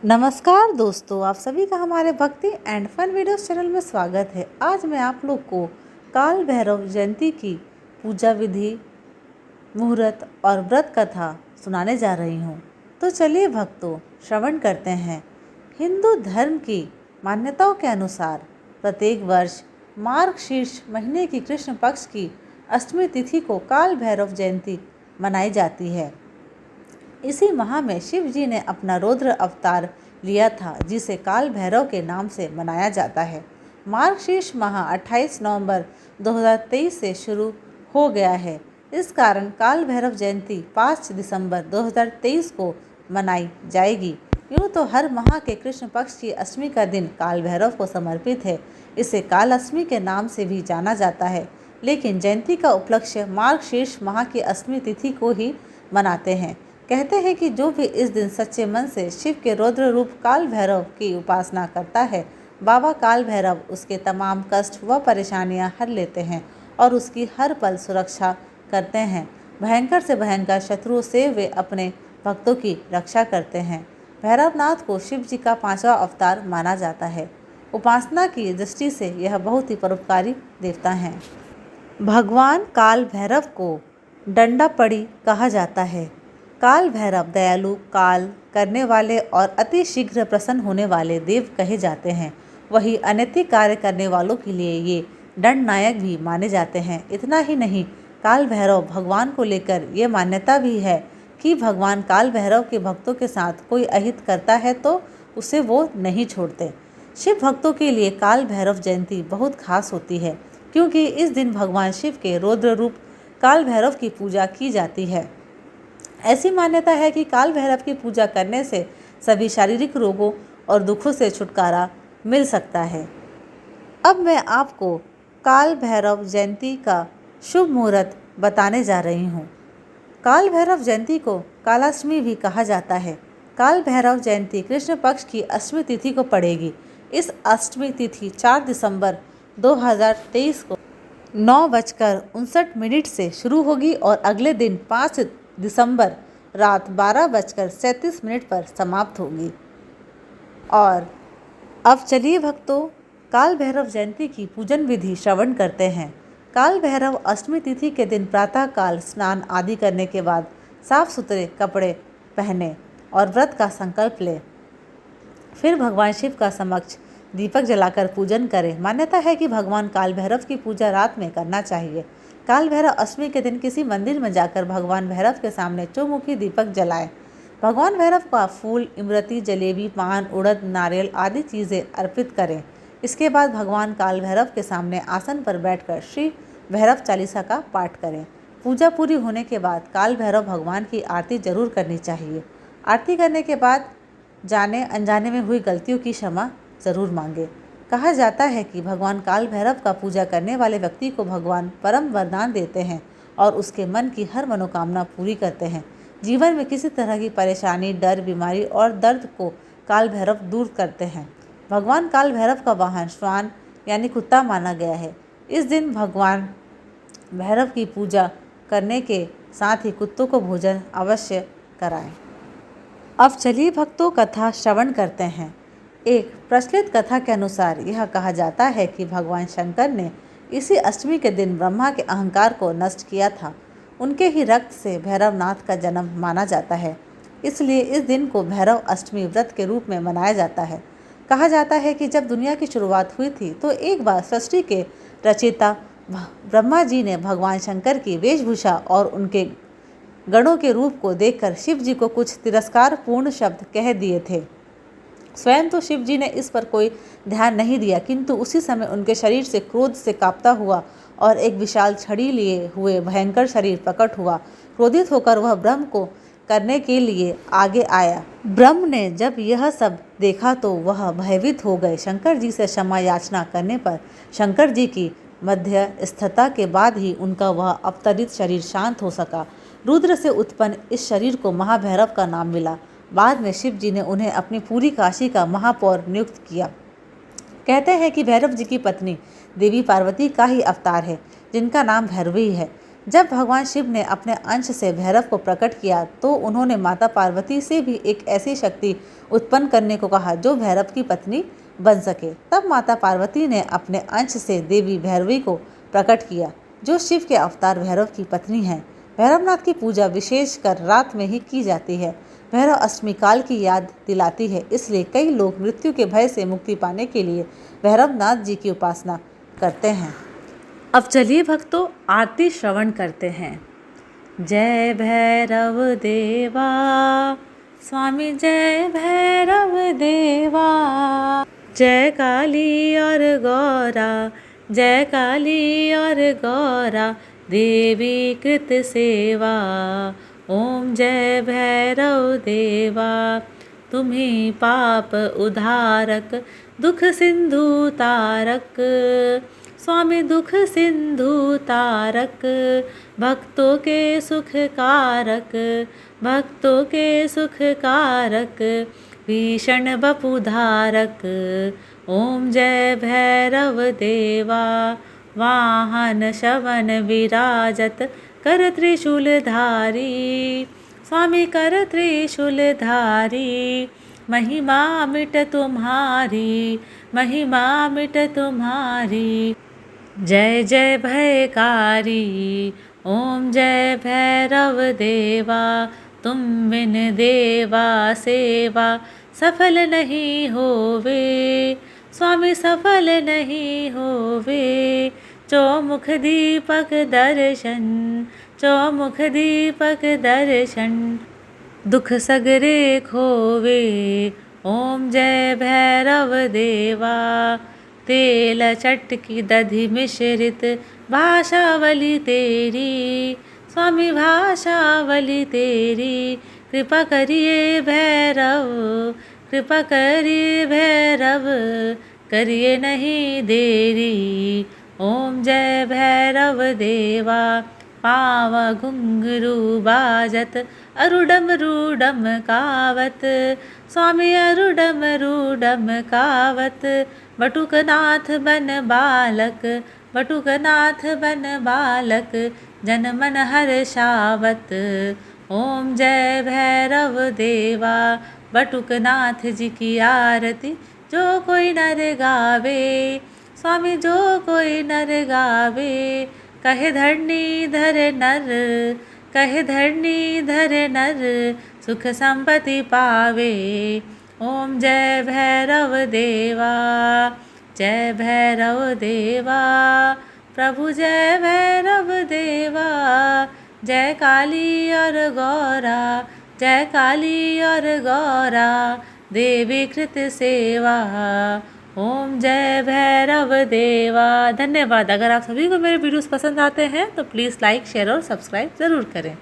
नमस्कार दोस्तों, आप सभी का हमारे भक्ति एंड फन वीडियोस चैनल में स्वागत है। आज मैं आप लोग को काल भैरव जयंती की पूजा विधि, मुहूर्त और व्रत कथा सुनाने जा रही हूँ। तो चलिए भक्तों, श्रवण करते हैं। हिंदू धर्म की मान्यताओं के अनुसार प्रत्येक वर्ष मार्गशीर्ष महीने की कृष्ण पक्ष की अष्टमी तिथि को काल भैरव जयंती मनाई जाती है। इसी माह में शिव जी ने अपना रौद्र अवतार लिया था, जिसे काल भैरव के नाम से मनाया जाता है। मार्गशीर्ष माह 28 नवंबर 2023 से शुरू हो गया है। इस कारण काल भैरव जयंती 5 दिसंबर 2023 को मनाई जाएगी। यूँ तो हर माह के कृष्ण पक्ष की अष्टमी का दिन काल भैरव को समर्पित है। इसे काल अष्टमी के नाम से भी जाना जाता है, लेकिन जयंती का उपलक्ष्य मार्गशीर्ष माह की अष्टमी तिथि को ही मनाते हैं। कहते हैं कि जो भी इस दिन सच्चे मन से शिव के रौद्र रूप काल भैरव की उपासना करता है, बाबा काल भैरव उसके तमाम कष्ट व परेशानियां हर लेते हैं और उसकी हर पल सुरक्षा करते हैं। भयंकर से भयंकर शत्रुओं से वे अपने भक्तों की रक्षा करते हैं। भैरवनाथ को शिव जी का 5वां अवतार माना जाता है। उपासना की दृष्टि से यह बहुत ही परोपकारी देवता हैं। भगवान काल भैरव को दंडापड़ी कहा जाता है। काल भैरव दयालु, काल करने वाले और अति शीघ्र प्रसन्न होने वाले देव कहे जाते हैं। वही अनैतिक कार्य करने वालों के लिए ये दंड नायक भी माने जाते हैं। इतना ही नहीं, काल भैरव भगवान को लेकर ये मान्यता भी है कि भगवान काल भैरव के भक्तों के साथ कोई अहित करता है तो उसे वो नहीं छोड़ते। शिव भक्तों के लिए काल भैरव जयंती बहुत खास होती है, क्योंकि इस दिन भगवान शिव के रौद्र रूप काल भैरव की पूजा की जाती है। ऐसी मान्यता है कि काल भैरव की पूजा करने से सभी शारीरिक रोगों और दुखों से छुटकारा मिल सकता है। अब मैं आपको काल भैरव जयंती का शुभ मुहूर्त बताने जा रही हूँ। काल भैरव जयंती को कालाष्टमी भी कहा जाता है। काल भैरव जयंती कृष्ण पक्ष की अष्टमी तिथि को पड़ेगी। इस अष्टमी तिथि 4 दिसंबर 2023 को 9:59 से शुरू होगी और अगले दिन 5 दिसंबर रात 12:37 पर समाप्त होगी। और अब चलिए भक्तों, काल भैरव जयंती की पूजन विधि श्रवण करते हैं। काल भैरव अष्टमी तिथि के दिन प्रातः काल स्नान आदि करने के बाद साफ सुथरे कपड़े पहने और व्रत का संकल्प लें। फिर भगवान शिव का समक्ष दीपक जलाकर पूजन करें। मान्यता है कि भगवान काल भैरव की पूजा रात में करना चाहिए। काल भैरव अष्टमी के दिन किसी मंदिर में जाकर भगवान भैरव के सामने चौमुखी दीपक जलाएं। भगवान भैरव का फूल, इमरती, जलेबी, पान, उड़द, नारियल आदि चीज़ें अर्पित करें। इसके बाद भगवान काल भैरव के सामने आसन पर बैठकर श्री भैरव चालीसा का पाठ करें। पूजा पूरी होने के बाद काल भैरव भगवान की आरती जरूर करनी चाहिए। आरती करने के बाद जाने अनजाने में हुई गलतियों की क्षमा जरूर मांगे। कहा जाता है कि भगवान काल भैरव का पूजा करने वाले व्यक्ति को भगवान परम वरदान देते हैं और उसके मन की हर मनोकामना पूरी करते हैं। जीवन में किसी तरह की परेशानी, डर, बीमारी और दर्द को काल भैरव दूर करते हैं। भगवान काल भैरव का वाहन श्वान यानी कुत्ता माना गया है। इस दिन भगवान भैरव की पूजा करने के साथ ही कुत्तों को भोजन अवश्य कराएं। अब चलिए भक्तों, कथा श्रवण करते हैं। एक प्रचलित कथा के अनुसार यह कहा जाता है कि भगवान शंकर ने इसी अष्टमी के दिन ब्रह्मा के अहंकार को नष्ट किया था। उनके ही रक्त से भैरवनाथ का जन्म माना जाता है, इसलिए इस दिन को भैरव अष्टमी व्रत के रूप में मनाया जाता है। कहा जाता है कि जब दुनिया की शुरुआत हुई थी तो एक बार सृष्टि के रचयिता ब्रह्मा जी ने भगवान शंकर की वेशभूषा और उनके गणों के रूप को देखकर शिव जी को कुछ तिरस्कारपूर्ण शब्द कह दिए थे। स्वयं तो शिव जी ने इस पर कोई ध्यान नहीं दिया, किंतु उसी समय उनके शरीर से क्रोध से कांपता हुआ और एक विशाल छड़ी लिए हुए भयंकर शरीर प्रकट हुआ। क्रोधित होकर वह ब्रह्म को करने के लिए आगे आया। ब्रह्म ने जब यह सब देखा तो वह भयभीत हो गए। शंकर जी से क्षमा याचना करने पर शंकर जी की मध्यस्थता के बाद ही उनका वह अवतरित शरीर शांत हो सका। रुद्र से उत्पन्न इस शरीर को महाभैरव का नाम मिला। बाद में शिव जी ने उन्हें अपनी पूरी काशी का महापौर नियुक्त किया। कहते हैं कि भैरव जी की पत्नी देवी पार्वती का ही अवतार है, जिनका नाम भैरवी है। जब भगवान शिव ने अपने अंश से भैरव को प्रकट किया तो उन्होंने माता पार्वती से भी एक ऐसी शक्ति उत्पन्न करने को कहा जो भैरव की पत्नी बन सके। तब माता पार्वती ने अपने अंश से देवी भैरवी को प्रकट किया जो शिव के अवतार भैरव की पत्नी हैं। भैरवनाथ की पूजा विशेषकर रात में ही की जाती है। भैरव अष्टमी काल की याद दिलाती है, इसलिए कई लोग मृत्यु के भय से मुक्ति पाने के लिए भैरवनाथ जी की उपासना करते हैं। अब चलिए भक्तों आरती श्रवण करते हैं। जय भैरव देवा स्वामी, जय भैरव देवा। जय काली और गौरा, जय काली और गौरा, देवी कृत सेवा। ओम जय भैरव देवा, तुम्हीं पाप उधारक, दुख सिंधु तारक। स्वामी दुख सिंधु तारक, भक्तों के सुख कारक, भक्तों के सुख कारक, भीषण बपुधारक। ओम जय भैरव देवा, वाहन शवन विराजत, कर त्रिशूलधारी। स्वामी कर त्रिशूलधारी, महिमा मिट तुम्हारी, महिमा मिट तुम्हारी। जय जय भयकारी, ओम जय भैरव देवा, तुम बिन देवा सेवा सफल नहीं होवे। स्वामी सफल नहीं होवे। चौमुख दीपक दर्शन, चौमुख दीपक दर्शन, दुख सगरे खोवे। ओम जय भैरव देवा, तेल चटकी दधि मिश्रित, भाषावली तेरी। स्वामी भाषावली तेरी, कृपा करिए भैरव, कृपा करिए भैरव, करिए नहीं देरी। ओम जय भैरव देवा, पाव घुंघरू बाजत, अरुडम रूडम कावत। स्वामी अरुडम रूडम कावत, बटुकनाथ बन बालक, बटुकनाथ बन बालक, जन मन हर्षावत। ओम जय भैरव देवा, बटुकनाथ जी की आरती जो कोई नर गावे। स्वामी जो कोई नर गावे, कहे धरणी धर नर, कहे धरणी धर नर, सुख संपत्ति पावे। ओम जय भैरव देवा, जय भैरव देवा, प्रभु जय भैरव देवा। जय काली और गौरा, जय काली और गौरा, देवी कृत सेवा। ओम जय भैरव देवा। धन्यवाद। अगर आप सभी को मेरे वीडियोस पसंद आते हैं तो प्लीज़ लाइक, शेयर और सब्सक्राइब ज़रूर करें।